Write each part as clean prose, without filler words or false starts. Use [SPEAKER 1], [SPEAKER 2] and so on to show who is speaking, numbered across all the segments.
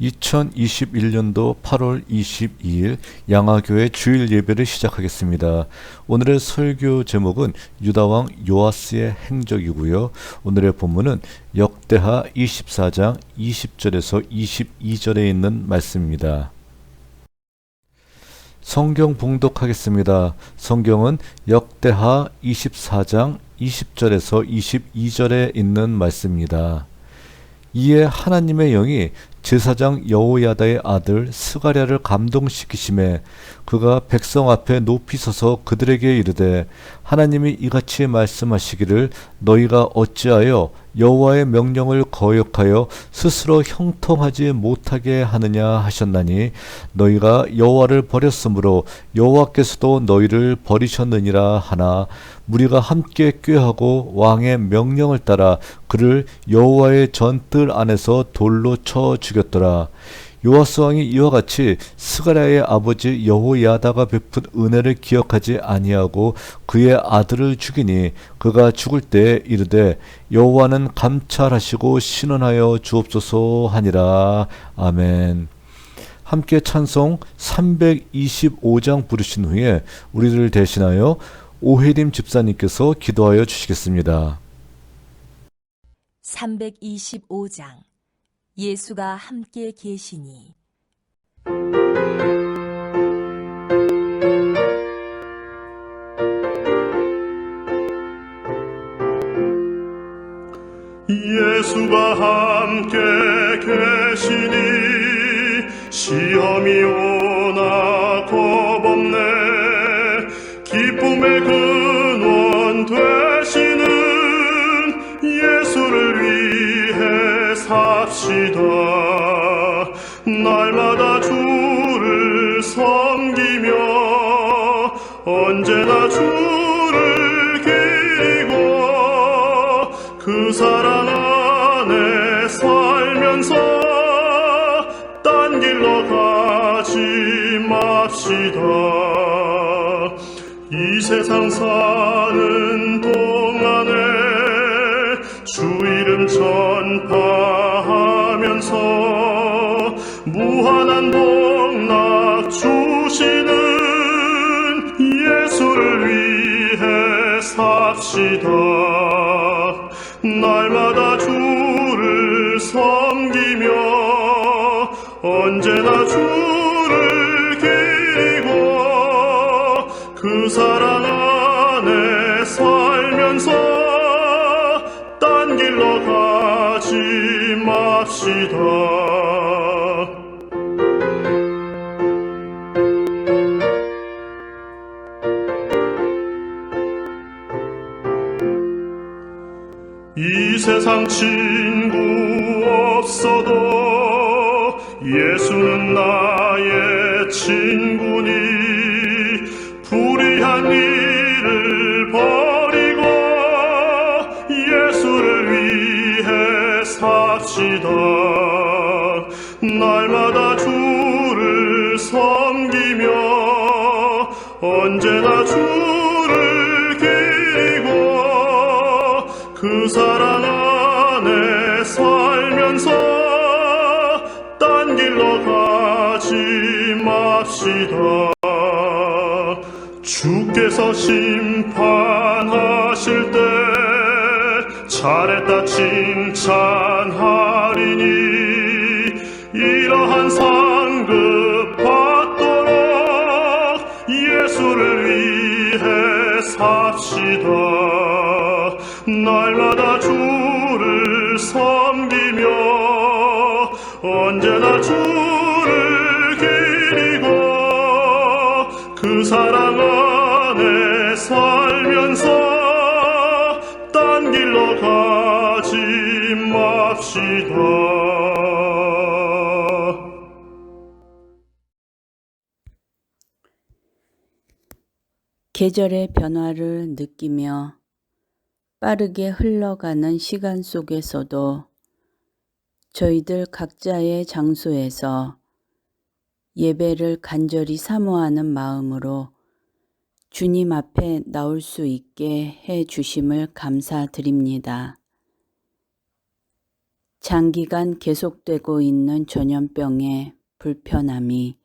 [SPEAKER 1] 2021년도 8월 22일 양화교회 주일 예배를 시작하겠습니다. 오늘의 설교 제목은 유다왕 요아스의 행적이고요. 오늘의 본문은 역대하 24장 20절에서 22절에 있는 말씀입니다. 성경 봉독하겠습니다. 성경은 역대하 24장 20절에서 22절에 있는 말씀입니다. 이에 하나님의 영이 제사장 여호야다의 아들 스가랴를 감동시키심에 그가 백성 앞에 높이 서서 그들에게 이르되 하나님이 이같이 말씀하시기를 너희가 어찌하여 여호와의 명령을 거역하여 스스로 형통하지 못하게 하느냐 하셨나니 너희가 여호와를 버렸으므로 여호와께서도 너희를 버리셨느니라 하나 무리가 함께 꾀하고 왕의 명령을 따라 그를 여호와의 전뜰 안에서 돌로 쳐 죽였더라. 요아스 왕이 이와 같이 스가랴의 아버지 여호야다가 베푼 은혜를 기억하지 아니하고 그의 아들을 죽이니 그가 죽을 때 이르되 여호와는 감찰하시고 신원하여 주옵소서 하니라. 아멘. 함께 찬송 325장 부르신 후에 우리를 대신하여 오혜림 집사님께서 기도하여 주시겠습니다.
[SPEAKER 2] 325장 예수가 함께 계시니.
[SPEAKER 3] 예수가 함께 계시니 시험이 오나 겁없네. 기쁨의 근원 되시는 예수를 위해 삽시다. 날마다 주를 섬기며 언제나 주를 기리고 그 사랑 안에 살면서 딴 길로 가지 맙시다. 이 세상 사는 동안에 주 이름 전파하면서 무한한 복락 주시는 예수를 위해 삽시다. 날마다 주를 섬기며 언제나 주를 기리고 그 사랑 안에 살면서 딴 길로 가지 맙시다. 이 세상 친구 없어도 예수는 나의 친구니 불의한 일을 버리고 예수를 위해 삽시다. 날마다 주를 섬기며 언제나 주를 기리고 그 사랑 안에 살면서 딴 길로 가지 맙시다. 주께서 심판하실 때 잘했다 칭찬하리니 이러한 상급 받도록 예수를 위해 삽시다. 날마다 주를 섬기며 언제나 주를 기리고 그 사랑 안에 살면서 딴 길로 가지 맙시다.
[SPEAKER 4] 계절의 변화를 느끼며 빠르게 흘러가는 시간 속에서도 저희들 각자의 장소에서 예배를 간절히 사모하는 마음으로 주님 앞에 나올 수 있게 해 주심을 감사드립니다. 장기간 계속되고 있는 전염병의 불편함이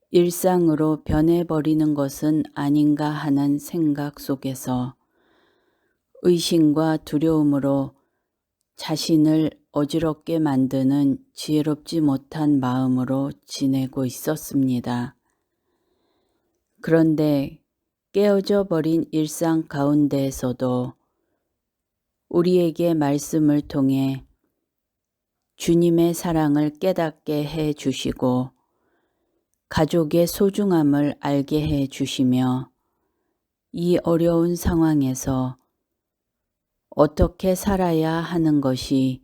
[SPEAKER 4] 일상으로 변해버리는 것은 아닌가 하는 생각 속에서 의심과 두려움으로 자신을 어지럽게 만드는 지혜롭지 못한 마음으로 지내고 있었습니다. 그런데 깨어져 버린 일상 가운데에서도 우리에게 말씀을 통해 주님의 사랑을 깨닫게 해 주시고 가족의 소중함을 알게 해 주시며 이 어려운 상황에서 어떻게 살아야 하는 것이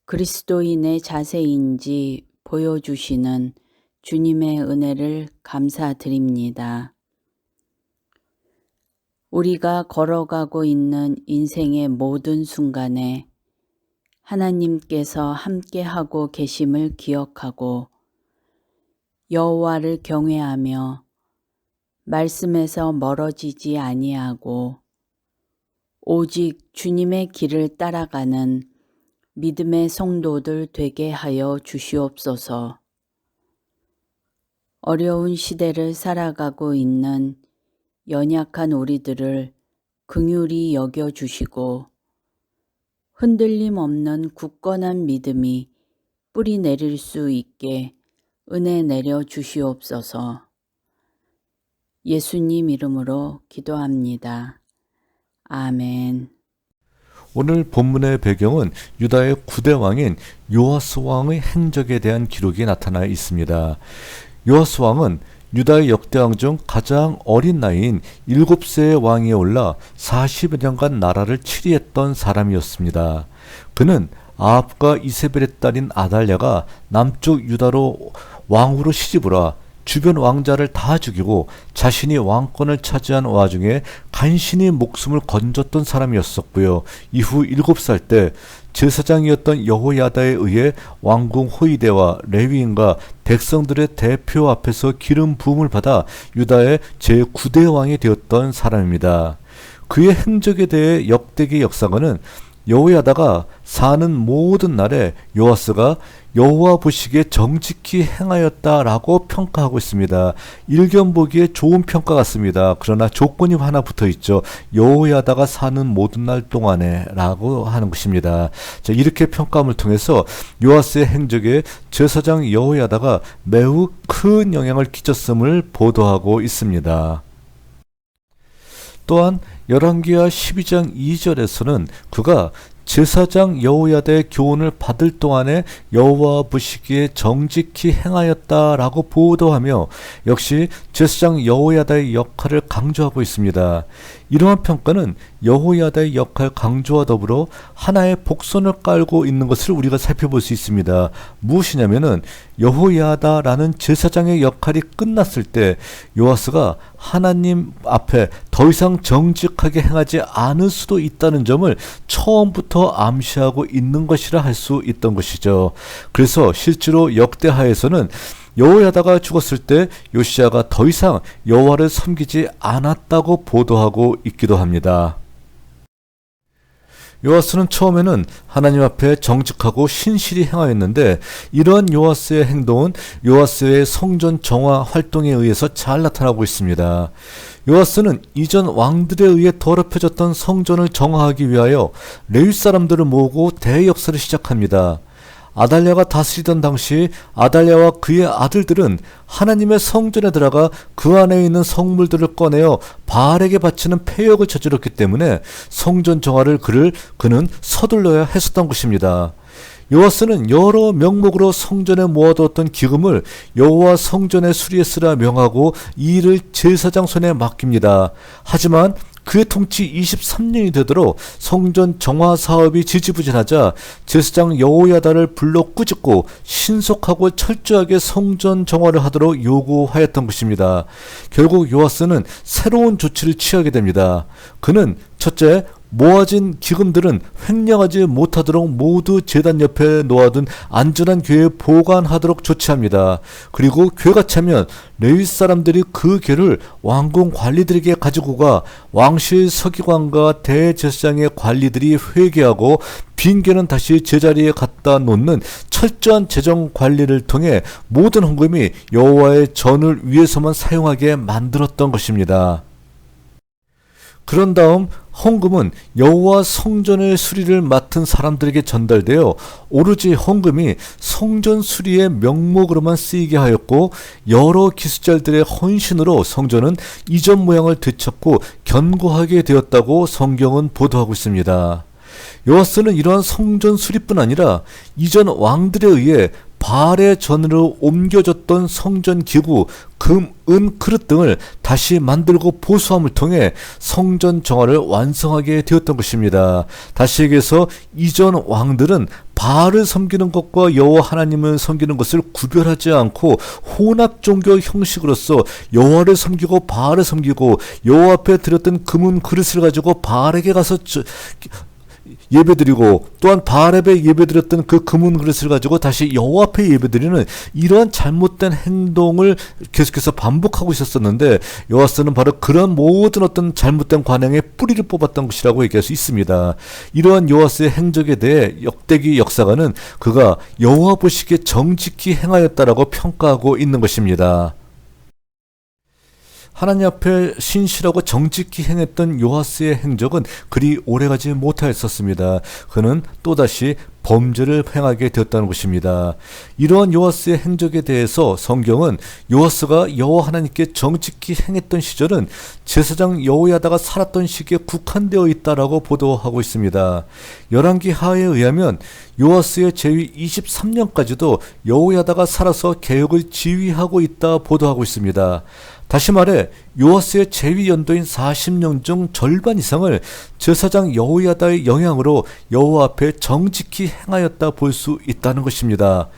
[SPEAKER 4] 그리스도인의 자세인지 보여주시는 주님의 은혜를 감사드립니다. 우리가 걸어가고 있는 인생의 모든 순간에 하나님께서 함께하고 계심을 기억하고 여호와를 경외하며 말씀에서 멀어지지 아니하고 오직 주님의 길을 따라가는 믿음의 성도들 되게 하여 주시옵소서. 어려운 시대를 살아가고 있는 연약한 우리들을 긍휼히 여겨주시고 흔들림 없는 굳건한 믿음이 뿌리 내릴 수 있게 은혜 내려 주시옵소서. 예수님 이름으로 기도합니다. 아멘.
[SPEAKER 1] 오늘 본문의 배경은 유다의 9대 왕인 요아스 왕의 행적에 대한 기록이 나타나 있습니다. 요아스 왕은 유다의 역대왕 중 가장 어린 나이인 7세의 왕위에 올라 40여 년간 나라를 치리했던 사람이었습니다. 그는 아합과 이세벨의 딸인 아달랴가 남쪽 유다로 왕으로 시집을 와 주변 왕자를 다 죽이고 자신이 왕권을 차지한 와중에 간신히 목숨을 건졌던 사람이었었고요. 이후 7살 때 제사장이었던 여호야다에 의해 왕궁 호위대와 레위인과 백성들의 대표 앞에서 기름 부음을 받아 유다의 제9대 왕이 되었던 사람입니다. 그의 행적에 대해 역대기 역사가는 여호야다가 사는 모든 날에 요아스가 여호와 보시기에 정직히 행하였다라고 평가하고 있습니다. 일견 보기에 좋은 평가 같습니다. 그러나 조건이 하나 붙어 있죠. 여호야다가 사는 모든 날 동안에 라고 하는 것입니다. 자, 이렇게 평가함을 통해서 요아스의 행적에 제사장 여호야다가 매우 큰 영향을 끼쳤음을 보도하고 있습니다. 또한 열왕기하 12장 2절에서는 그가 제사장 여호야다의 교훈을 받을 동안에 여호와 보시기에 정직히 행하였다라고 보도하며 역시 제사장 여호야다의 역할을 강조하고 있습니다. 이러한 평가는 여호야다의 역할 강조와 더불어 하나의 복선을 깔고 있는 것을 우리가 살펴볼 수 있습니다. 무엇이냐면은 여호야다라는 제사장의 역할이 끝났을 때 요아스가 하나님 앞에 더 이상 정직하게 행하지 않을 수도 있다는 점을 처음부터 암시하고 있는 것이라 할 수 있던 것이죠. 그래서 실제로 역대하에서는 여호야다가 죽었을 때 요시야가 더 이상 여호와를 섬기지 않았다고 보도하고 있기도 합니다. 요아스는 처음에는 하나님 앞에 정직하고 신실히 행하였는데 이러한 요아스의 행동은 요아스의 성전 정화 활동에 의해서 잘 나타나고 있습니다. 요아스는 이전 왕들에 의해 더럽혀졌던 성전을 정화하기 위하여 레위 사람들을 모으고 대역사를 시작합니다. 아달랴가 다스리던 당시 아달랴와 그의 아들들은 하나님의 성전에 들어가 그 안에 있는 성물들을 꺼내어 바알에게 바치는 패역을 저질렀기 때문에 성전 정화를 그는 서둘러야 했었던 것입니다. 요아스는 여러 명목으로 성전에 모아두었던 기금을 여호와 성전에 수리에 쓰라 명하고 이 일을 제사장 손에 맡깁니다. 하지만 그의 통치 23년이 되도록 성전 정화 사업이 지지부진하자 제사장 여호야다를 불러 꾸짖고 신속하고 철저하게 성전 정화를 하도록 요구하였던 것입니다. 결국 요아스는 새로운 조치를 취하게 됩니다. 그는 첫째, 모아진 기금들은 횡령하지 못하도록 모두 제단 옆에 놓아둔 안전한 궤에 보관하도록 조치합니다. 그리고 궤가 차면 레위 사람들이 그 궤를 왕궁 관리들에게 가지고 가 왕실 서기관과 대제사장의 관리들이 회개하고 빈 궤는 다시 제자리에 갖다 놓는 철저한 재정 관리를 통해 모든 헌금이 여호와의 전을 위해서만 사용하게 만들었던 것입니다. 그런 다음 헌금은 여호와 성전의 수리를 맡은 사람들에게 전달되어 오로지 헌금이 성전 수리의 명목으로만 쓰이게 하였고, 여러 기술자들의 헌신으로 성전은 이전 모양을 되찾고 견고하게 되었다고 성경은 보도하고 있습니다. 요아스는 이러한 성전 수리뿐 아니라 이전 왕들에 의해 바알의 전으로 옮겨졌던 성전 기구, 금, 은, 그릇 등을 다시 만들고 보수함을 통해 성전 정화를 완성하게 되었던 것입니다. 다시 얘기해서 이전 왕들은 바알을 섬기는 것과 여호와 하나님을 섬기는 것을 구별하지 않고 혼합 종교 형식으로서 여호와를 섬기고 바알을 섬기고, 여호와 앞에 드렸던 금은 그릇을 가지고 바알에게 가서 예배드리고, 또한 바알 앞에 예배드렸던 그 금은 그릇을 가지고 다시 여호와 앞에 예배드리는 이러한 잘못된 행동을 계속해서 반복하고 있었는데, 요아스는 바로 그런 모든 어떤 잘못된 관행의 뿌리를 뽑았던 것이라고 얘기할 수 있습니다. 이러한 요아스의 행적에 대해 역대기 역사가는 그가 여호와 보시기에 정직히 행하였다라고 평가하고 있는 것입니다. 하나님 앞에 신실하고 정직히 행했던 요아스의 행적은 그리 오래가지 못하였었습니다. 그는 또다시 범죄를 행하게 되었다는 것입니다. 이러한 요아스의 행적에 대해서 성경은 요아스가 여호와 하나님께 정직히 행했던 시절은 제사장 여호야다가 살았던 시기에 국한되어 있다라고 보도하고 있습니다. 열왕기 하에 의하면 요아스의 제위 23년까지도 여호야다가 살아서 개혁을 지휘하고 있다 보도하고 있습니다. 다시 말해 요아스의 제위 연도인 40년 중 절반 이상을 제사장 여호야다의 영향으로 여호와 앞에 정직히 행하였다 볼 수 있다는 것입니다.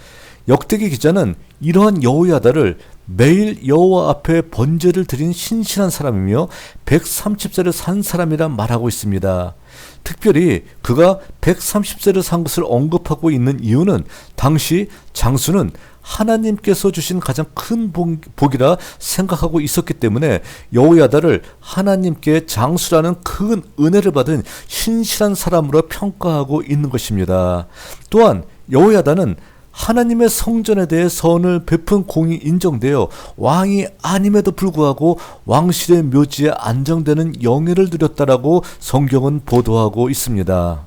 [SPEAKER 1] 역대기 기자는 이러한 여호야다를 매일 여호와 앞에 번제를 드린 신실한 사람이며 130세를 산 사람이라 말하고 있습니다. 특별히 그가 130세를 산 것을 언급하고 있는 이유는 당시 장수는 하나님께서 주신 가장 큰 복이라 생각하고 있었기 때문에 여호야다를 하나님께 장수라는 큰 은혜를 받은 신실한 사람으로 평가하고 있는 것입니다. 또한 여호야다는 하나님의 성전에 대해 선을 베푼 공이 인정되어 왕이 아님에도 불구하고 왕실의 묘지에 안정되는 영예를 누렸다라고 성경은 보도하고 있습니다.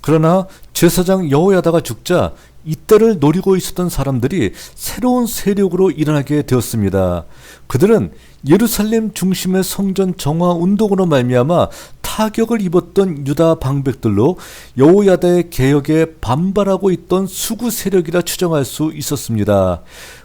[SPEAKER 1] 그러나 제사장 여호야다가 죽자 이때를 노리고 있었던 사람들이 새로운 세력으로 일어나게 되었습니다. 그들은 예루살렘 중심의 성전 정화 운동으로 말미암아 타격을 입었던 유다 방백들로 여호야다의 개혁에 반발하고 있던 수구 세력이라 추정할 수 있었습니다.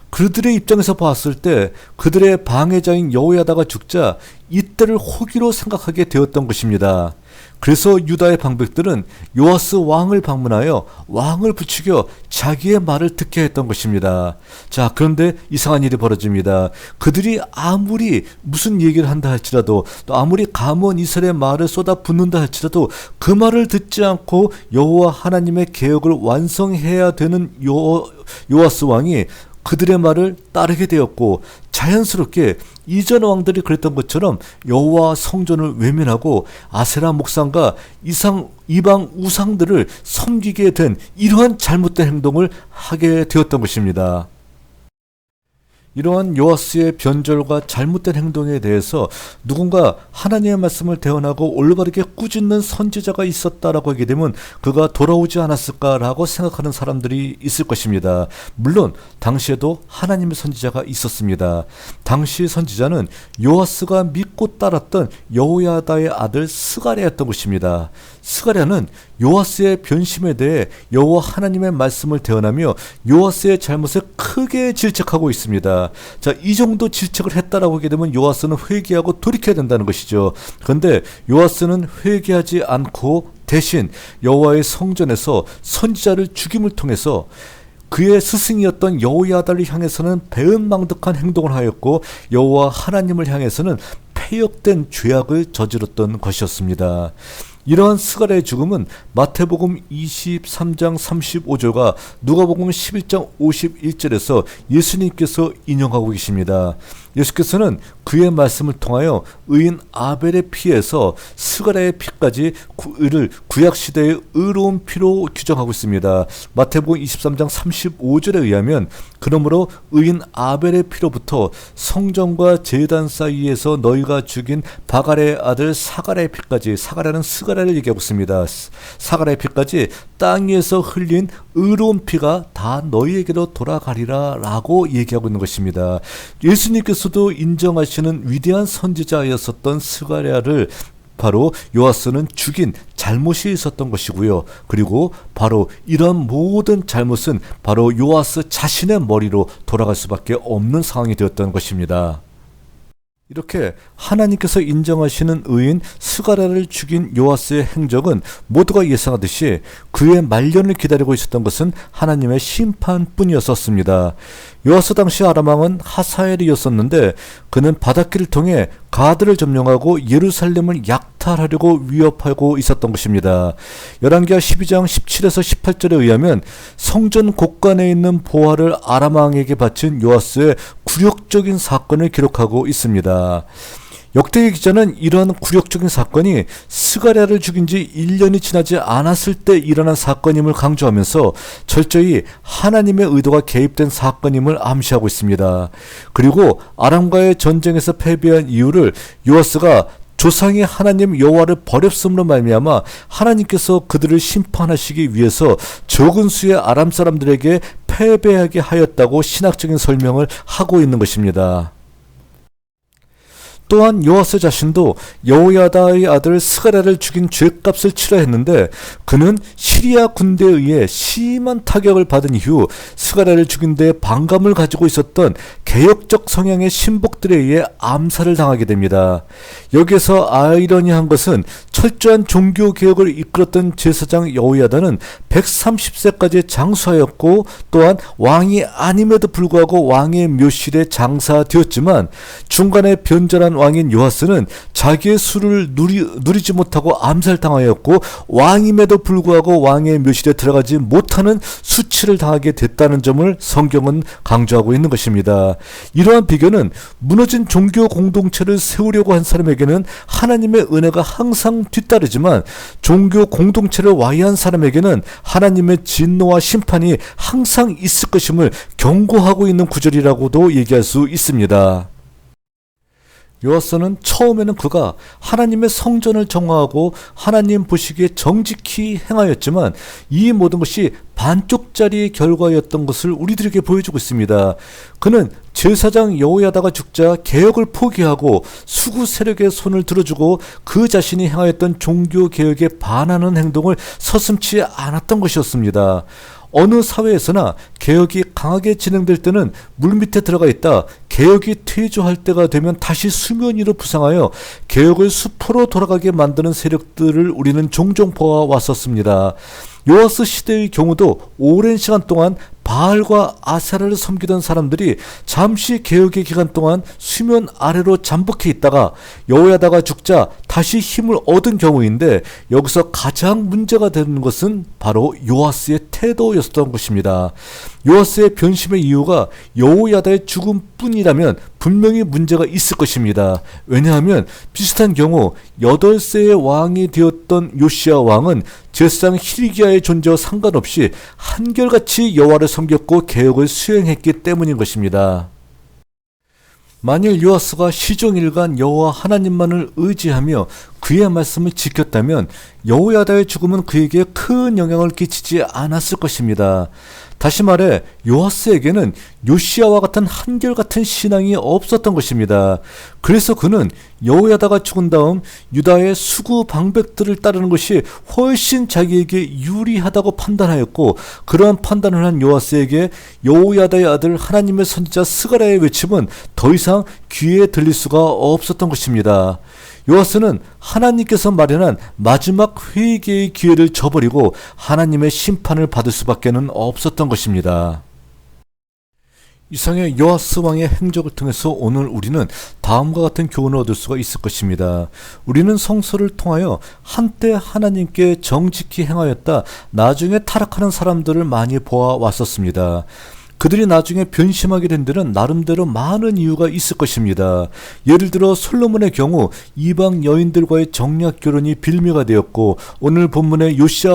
[SPEAKER 1] 그들의 입장에서 봤을 때 그들의 방해자인 여호야다가 죽자 이때를 호기로 생각하게 되었던 것입니다. 그래서 유다의 방백들은 요아스 왕을 방문하여 왕을 부추겨 자기의 말을 듣게 했던 것입니다. 자, 그런데 이상한 일이 벌어집니다. 그들이 아무리 무슨 얘기를 한다 할지라도, 또 아무리 감원 이스라엘의 말을 쏟아붓는다 할지라도 그 말을 듣지 않고 여호와 하나님의 계획을 완성해야 되는 요아스 왕이 그들의 말을 따르게 되었고, 자연스럽게 이전 왕들이 그랬던 것처럼 여호와 성전을 외면하고 아세라 목상과 이방 우상들을 섬기게 된 이러한 잘못된 행동을 하게 되었던 것입니다. 이러한 요아스의 변절과 잘못된 행동에 대해서 누군가 하나님의 말씀을 대언하고 올바르게 꾸짖는 선지자가 있었다라고 하게 되면 그가 돌아오지 않았을까라고 생각하는 사람들이 있을 것입니다. 물론 당시에도 하나님의 선지자가 있었습니다. 당시 선지자는 요아스가 믿고 따랐던 여호야다의 아들 스가랴였던 것입니다. 스가랴는 요아스의 변심에 대해 여호와 하나님의 말씀을 대언하며 요아스의 잘못을 크게 질책하고 있습니다. 자, 이 정도 질책을 했다라고 하게 되면 요아스는 회개하고 돌이켜야 된다는 것이죠. 그런데 요아스는 회개하지 않고 대신 여호와의 성전에서 선지자를 죽임을 통해서 그의 스승이었던 여호야다를 향해서는 배은망덕한 행동을 하였고 여호와 하나님을 향해서는 패역된 죄악을 저질렀던 것이었습니다. 이러한 스가랴의 죽음은 마태복음 23장 35절과 누가복음 11장 51절에서 예수님께서 인용하고 계십니다. 예수께서는 그의 말씀을 통하여 의인 아벨의 피에서 스가랴의 피까지 그를 구약시대의 의로운 피로 규정하고 있습니다. 마태복음 23장 35절에 의하면 그러므로 의인 아벨의 피로부터 성전과 제단 사이에서 너희가 죽인 바갈의 아들 사가랴의 피까지, 사가랴는 스가랴를 얘기하고 있습니다. 사가랴의 피까지 땅 위에서 흘린 의로운 피가 다 너희에게로 돌아가리라 라고 얘기하고 있는 것입니다. 예수님께서도 인정하시는 위대한 선지자였었던 스가랴를 바로 요아스는 죽인 잘못이 있었던 것이고요. 그리고 바로 이런 모든 잘못은 바로 요아스 자신의 머리로 돌아갈 수밖에 없는 상황이 되었던 것입니다. 이렇게 하나님께서 인정하시는 의인 스가랴를 죽인 요아스의 행적은 모두가 예상하듯이 그의 말년을 기다리고 있었던 것은 하나님의 심판뿐이었었습니다. 요아스 당시 아람 왕은 하사엘이었었는데 그는 바닷길을 통해 가드를 점령하고 예루살렘을 약탈하려고 위협하고 있었던 것입니다. 열왕기하 12장 17에서 18절에 의하면 성전 곳간에 있는 보화를 아람 왕에게 바친 요아스의 굴욕적인 사건을 기록하고 있습니다. 역대기 기자는 이러한 굴욕적인 사건이 스가랴를 죽인 지 1년이 지나지 않았을 때 일어난 사건임을 강조하면서 철저히 하나님의 의도가 개입된 사건임을 암시하고 있습니다. 그리고 아람과의 전쟁에서 패배한 이유를 요아스가 조상의 하나님 여호와를 버렸음으로 말미암아 하나님께서 그들을 심판하시기 위해서 적은 수의 아람 사람들에게 패배하게 하였다고 신학적인 설명을 하고 있는 것입니다. 또한 요아스 자신도 여호야다의 아들 스가랴를 죽인 죄값을 치러야 했는데 그는 시리아 군대에 의해 심한 타격을 받은 이후 스가랴를 죽인 데 반감을 가지고 있었던 개혁적 성향의 신복들에 의해 암살을 당하게 됩니다. 여기에서 아이러니한 것은 철저한 종교개혁을 이끌었던 제사장 여호야다는 130세까지 장수하였고 또한 왕이 아님에도 불구하고 왕의 묘실에 장사되었지만 중간에 변절한 왕인 요아스는 자기의 수를 누리지 못하고 암살당하였고 왕임에도 불구하고 왕의 묘실에 들어가지 못하는 수치를 당하게 됐다는 점을 성경은 강조하고 있는 것입니다. 이러한 비교는 무너진 종교 공동체를 세우려고 한 사람에게는 하나님의 은혜가 항상 뒤따르지만 종교 공동체를 와해한 사람에게는 하나님의 진노와 심판이 항상 있을 것임을 경고하고 있는 구절이라고도 얘기할 수 있습니다. 요아스는 처음에는 그가 하나님의 성전을 정화하고 하나님 보시기에 정직히 행하였지만 이 모든 것이 반쪽짜리의 결과였던 것을 우리들에게 보여주고 있습니다. 그는 제사장 여호야다가 죽자 개혁을 포기하고 수구 세력의 손을 들어주고 그 자신이 행하였던 종교개혁에 반하는 행동을 서슴지 않았던 것이었습니다. 어느 사회에서나 개혁이 강하게 진행될 때는 물밑에 들어가 있다 개혁이 퇴조할 때가 되면 다시 수면 위로 부상하여 개혁을 수포로 돌아가게 만드는 세력들을 우리는 종종 보아왔었습니다. 요아스 시대의 경우도 오랜 시간 동안 바알과 아세라를 섬기던 사람들이 잠시 개혁의 기간 동안 수면 아래로 잠복해 있다가 여호야다가 죽자 다시 힘을 얻은 경우인데 여기서 가장 문제가 되는 것은 바로 요아스의 태도였던 것입니다. 요아스의 변심의 이유가 여호야다의 죽음뿐이라면 분명히 문제가 있을 것입니다. 왜냐하면 비슷한 경우 8세의 왕이 되었던 요시야 왕은 제사장 힐기야의 존재와 상관없이 한결같이 여호와를 섬겼고 개혁을 수행했기 때문인 것입니다. 만일 요아스가 시종일관 여호와 하나님만을 의지하며 그의 말씀을 지켰다면 여호야다의 죽음은 그에게 큰 영향을 끼치지 않았을 것입니다. 다시 말해 요아스에게는 요시야와 같은 한결같은 신앙이 없었던 것입니다. 그래서 그는 여호야다가 죽은 다음 유다의 수구 방백들을 따르는 것이 훨씬 자기에게 유리하다고 판단하였고 그러한 판단을 한 요아스에게 여호야다의 아들 하나님의 선지자 스가랴의 외침은 더 이상 귀에 들릴 수가 없었던 것입니다. 요아스는 하나님께서 마련한 마지막 회개의 기회를 저버리고 하나님의 심판을 받을 수밖에는 없었던 것입니다. 이상의 요아스 왕의 행적을 통해서 오늘 우리는 다음과 같은 교훈을 얻을 수가 있을 것입니다. 우리는 성서를 통하여 한때 하나님께 정직히 행하였다 나중에 타락하는 사람들을 많이 보아왔었습니다. 그들이 나중에 변심하게 된 데는 나름대로 많은 이유가 있을 것입니다. 예를 들어 솔로몬의 경우 이방 여인들과의 정략 결혼이 빌미가 되었고, 오늘 본문의 요아스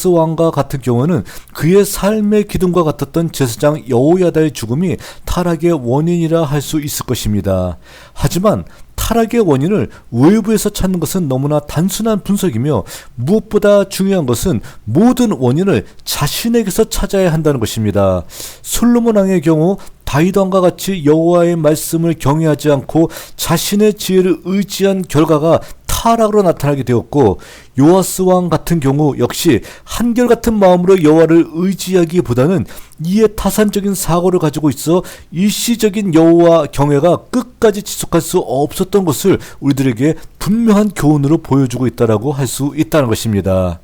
[SPEAKER 1] 왕과 같은 경우는 그의 삶의 기둥과 같았던 제사장 여호야다의 죽음이 타락의 원인이라 할 수 있을 것입니다. 하지만 타락의 원인을 외부에서 찾는 것은 너무나 단순한 분석이며, 무엇보다 중요한 것은 모든 원인을 자신에게서 찾아야 한다는 것입니다. 솔로몬 왕의 경우 다윗 왕과 같이 여호와의 말씀을 경외하지 않고 자신의 지혜를 의지한 결과가 타락으로 나타나게 되었고, 요아스 왕 같은 경우 역시 한결같은 마음으로 여호와를 의지하기보다는 이해타산적인 사고를 가지고 있어 일시적인 여호와 경외가 끝까지 지속할 수 없었던 것을 우리들에게 분명한 교훈으로 보여주고 있다라고 할 수 있다는 것입니다.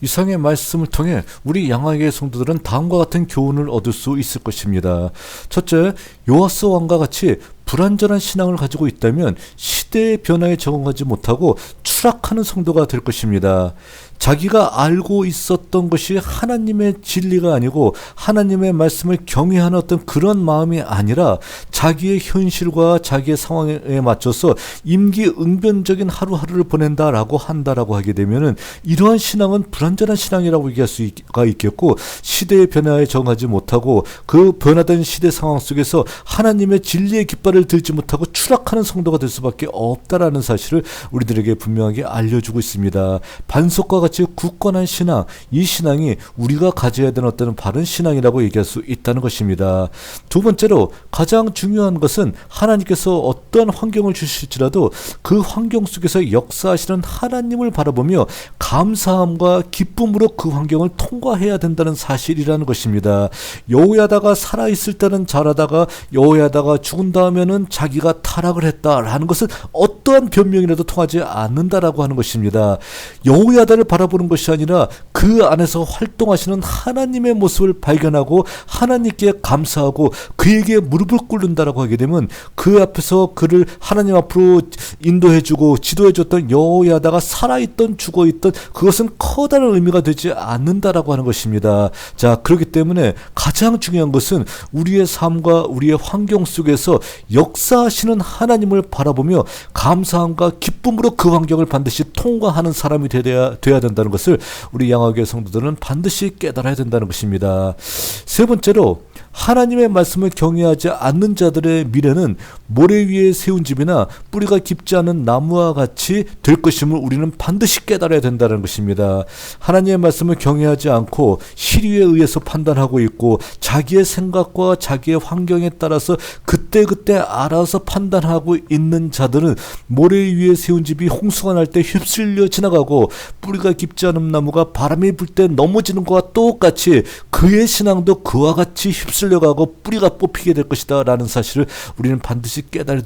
[SPEAKER 1] 이상의 말씀을 통해 우리 양화의 성도들은 다음과 같은 교훈을 얻을 수 있을 것입니다. 첫째, 요아스 왕과 같이 불완전한 신앙을 가지고 있다면 시대의 변화에 적응하지 못하고 추락하는 성도가 될 것입니다. 자기가 알고 있었던 것이 하나님의 진리가 아니고 하나님의 말씀을 경외하는 어떤 그런 마음이 아니라 자기의 현실과 자기의 상황에 맞춰서 임기응변적인 하루하루를 보낸다라고 한다라고 하게 되면은 이러한 신앙은 불완전한 신앙이라고 얘기할 수가 있겠고, 시대의 변화에 적응하지 못하고 그 변화된 시대 상황 속에서 하나님의 진리의 깃발을 들지 못하고 추락하는 성도가 될 수밖에 없다라는 사실을 우리들에게 분명하게 알려주고 있습니다. 반석과 같이 굳건한 신앙, 이 신앙이 우리가 가져야 되는 어떤 바른 신앙이라고 얘기할 수 있다는 것입니다. 두 번째로 가장 중요한 것은 하나님께서 어떤 환경을 주실지라도 그 환경 속에서 역사하시는 하나님을 바라보며 감사함과 기쁨으로 그 환경을 통과해야 된다는 사실이라는 것입니다. 여호야다가 살아있을 때는 잘하다가 여호야다가 죽은 다음에는 자기가 타락을 했다라는 것은 어떠한 변명이라도 통하지 않는다라고 하는 것입니다. 여호야다를 바라보는 것이 아니라 그 안에서 활동하시는 하나님의 모습을 발견하고 하나님께 감사하고 그에게 무릎을 꿇는다라고 하게 되면 그 앞에서 그를 하나님 앞으로 인도해주고 지도해줬던 여호야다가 살아있던 죽어있던 그것은 커다란 의미가 되지 않는다라고 하는 것입니다. 자, 그렇기 때문에 가장 중요한 것은 우리의 삶과 우리의 환경 속에서 역사하시는 하나님을 바라보며 감사함과 기쁨으로 그 환경을 반드시 통과하는 사람이 돼야 된다는 것을 우리 양화교회 성도들은 반드시 깨달아야 된다는 것입니다. 세 번째로 하나님의 말씀을 경외하지 않는 자들의 미래는 모래 위에 세운 집이나 뿌리가 깊지 않은 나무와 같이 될 것임을 우리는 반드시 깨달아야 된다는 것입니다. 하나님의 말씀을 경외하지 않고 시류에 의해서 판단하고 있고 자기의 생각과 자기의 환경에 따라서 그때그때 알아서 판단하고 있는 자들은 모래 위에 세운 집이 홍수가 날 때 휩쓸려 지나가고 뿌리가 깊지 않은 나무가 바람이 불 때 넘어지는 것과 똑같이 그의 신앙도 그와 같이 휩쓸려가고 뿌리가 뽑히게 될 것이다 라는 사실을 우리는 반드시 깨달아야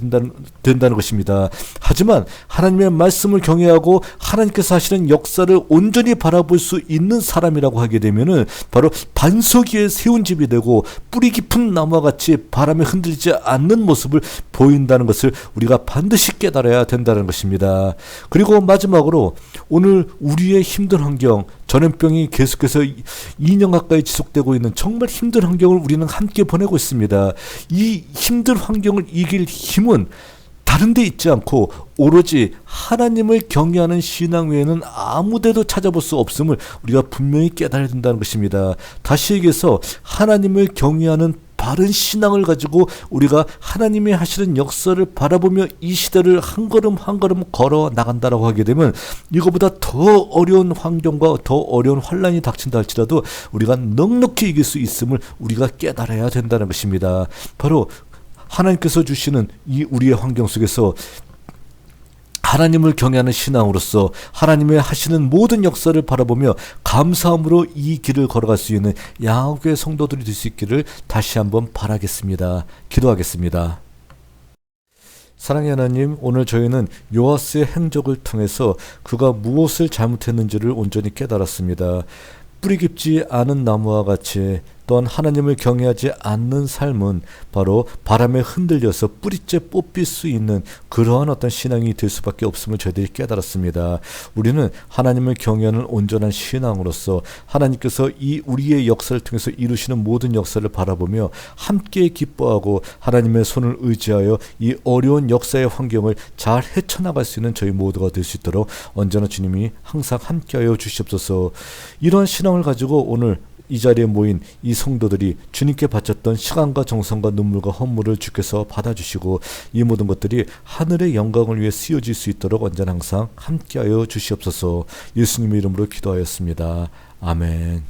[SPEAKER 1] 된다는 것입니다. 하지만 하나님의 말씀을 경외하고 하나님께서 하시는 역사를 온전히 바라볼 수 있는 사람이라고 하게 되면은 바로 반석 위에 세운 집이 되고 뿌리 깊은 나무와 같이 바람에 흔들리지 않는 모습을 보인다는 것을 우리가 반드시 깨달아야 된다는 것입니다. 그리고 마지막으로 오늘 우리의 힘든 환경, 전염병이 계속해서 2년 가까이 지속되고 있는 정말 힘든 환경을 우리는 함께 보내고 있습니다. 이 힘든 환경을 이길 힘은 다른 데 있지 않고 오로지 하나님을 경외하는 신앙 외에는 아무 데도 찾아볼 수 없음을 우리가 분명히 깨달아야 된다는 것입니다. 다시 얘기해서 하나님을 경외하는 바른 신앙을 가지고 우리가 하나님이 하시는 역사를 바라보며 이 시대를 한 걸음 한 걸음 걸어 나간다라고 하게 되면 이거보다 더 어려운 환경과 더 어려운 환란이 닥친다 할지라도 우리가 넉넉히 이길 수 있음을 우리가 깨달아야 된다는 것입니다. 바로 하나님께서 주시는 이 우리의 환경 속에서 하나님을 경외하는 신앙으로서 하나님의 하시는 모든 역사를 바라보며 감사함으로 이 길을 걸어갈 수 있는 양화교회 성도들이 될 수 있기를 다시 한번 바라겠습니다. 기도하겠습니다. 사랑의 하나님, 오늘 저희는 요아스의 행적을 통해서 그가 무엇을 잘못했는지를 온전히 깨달았습니다. 뿌리 깊지 않은 나무와 같이 또한 하나님을 경외하지 않는 삶은 바로 바람에 흔들려서 뿌리째 뽑힐 수 있는 그러한 어떤 신앙이 될 수밖에 없음을 저희들이 깨달았습니다. 우리는 하나님을 경외하는 온전한 신앙으로서 하나님께서 이 우리의 역사를 통해서 이루시는 모든 역사를 바라보며 함께 기뻐하고 하나님의 손을 의지하여 이 어려운 역사의 환경을 잘 헤쳐나갈 수 있는 저희 모두가 될 수 있도록 언제나 주님이 항상 함께하여 주시옵소서. 이러한 신앙을 가지고 오늘 이 자리에 모인 이 성도들이 주님께 바쳤던 시간과 정성과 눈물과 헌물을 주께서 받아주시고 이 모든 것들이 하늘의 영광을 위해 쓰여질 수 있도록 언제나 항상 함께하여 주시옵소서. 예수님의 이름으로 기도하였습니다. 아멘.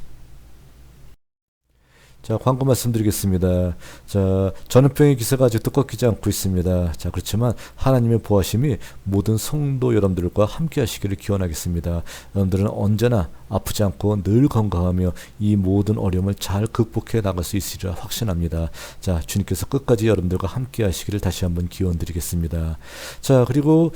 [SPEAKER 1] 자, 광고 말씀드리겠습니다. 자, 전염병의 기세가 아직도 꺾이지 않고 있습니다. 자, 그렇지만 하나님의 보호하심이 모든 성도 여러분들과 함께 하시기를 기원하겠습니다. 여러분들은 언제나 아프지 않고 늘 건강하며 이 모든 어려움을 잘 극복해 나갈 수 있으리라 확신합니다. 자, 주님께서 끝까지 여러분들과 함께 하시기를 다시 한번 기원드리겠습니다. 자, 그리고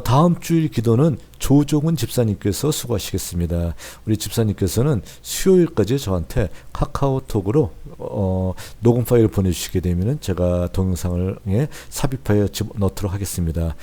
[SPEAKER 1] 다음 주일 기도는 조종훈 집사님께서 수고하시겠습니다. 우리 집사님께서는 수요일까지 저한테 카카오톡으로 녹음 파일을 보내주시게 되면 제가 동영상을 삽입하여 넣도록 하겠습니다.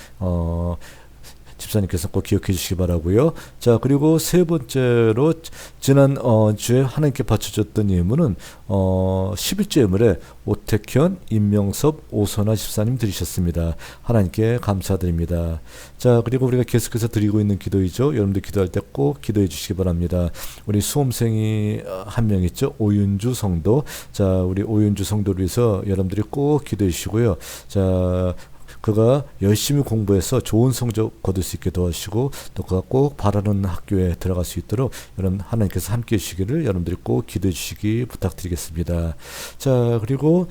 [SPEAKER 1] 집사님께서 꼭 기억해 주시기 바라고요. 자, 그리고 세 번째로 지난 주에 하나님께 바쳐줬던 예물은 11조 예물에 오택현, 임명섭, 오선아 집사님 드리셨습니다. 하나님께 감사드립니다. 자, 그리고 우리가 계속해서 드리고 있는 기도이죠. 여러분들 기도할 때 꼭 기도해 주시기 바랍니다. 우리 수험생이 한 명 있죠. 오윤주 성도. 자, 우리 오윤주 성도를 위해서 여러분들이 꼭 기도해 주시고요. 자, 그가 열심히 공부해서 좋은 성적 거둘 수 있게 도와주시고 또 그가 꼭 바라는 학교에 들어갈 수 있도록 여러분 하나님께서 함께 해주시기를 여러분들이 꼭 기도해 주시기 부탁드리겠습니다. 자, 그리고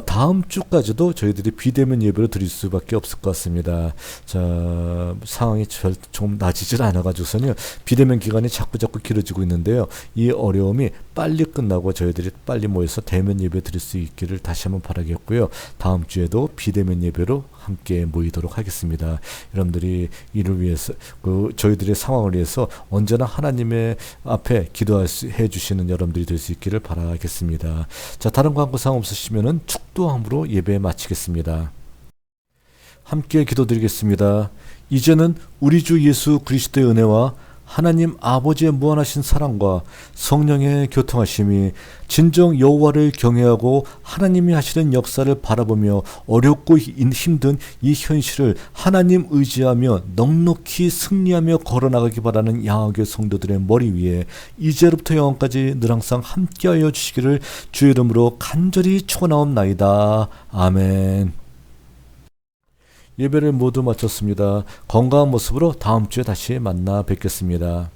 [SPEAKER 1] 다음 주까지도 저희들이 비대면 예배를 드릴 수밖에 없을 것 같습니다. 자, 상황이 좀 나아지질 않아가지고서는 비대면 기간이 자꾸 길어지고 있는데요. 이 어려움이 빨리 끝나고 저희들이 빨리 모여서 대면 예배 드릴 수 있기를 다시 한번 바라겠고요. 다음 주에도 비대면 예배로 함께 모이도록 하겠습니다. 여러분들이 이를 위해서 저희들의 상황을 위해서 언제나 하나님의 앞에 기도해 주시는 여러분들이 될 수 있기를 바라겠습니다. 자, 다른 광고사항 없으시면은 축도함으로 예배 마치겠습니다. 함께 기도드리겠습니다. 이제는 우리 주 예수 그리스도의 은혜와 하나님 아버지의 무한하신 사랑과 성령의 교통하심이 진정 여호와를 경외하고 하나님이 하시는 역사를 바라보며 어렵고 힘든 이 현실을 하나님 의지하며 넉넉히 승리하며 걸어나가기 바라는 양학의 성도들의 머리 위에 이제로부터 영원까지 늘 항상 함께하여 주시기를 주의 이름으로 간절히 축원하옵나이다. 아멘. 예배를 모두 마쳤습니다. 건강한 모습으로 다음 주에 다시 만나 뵙겠습니다.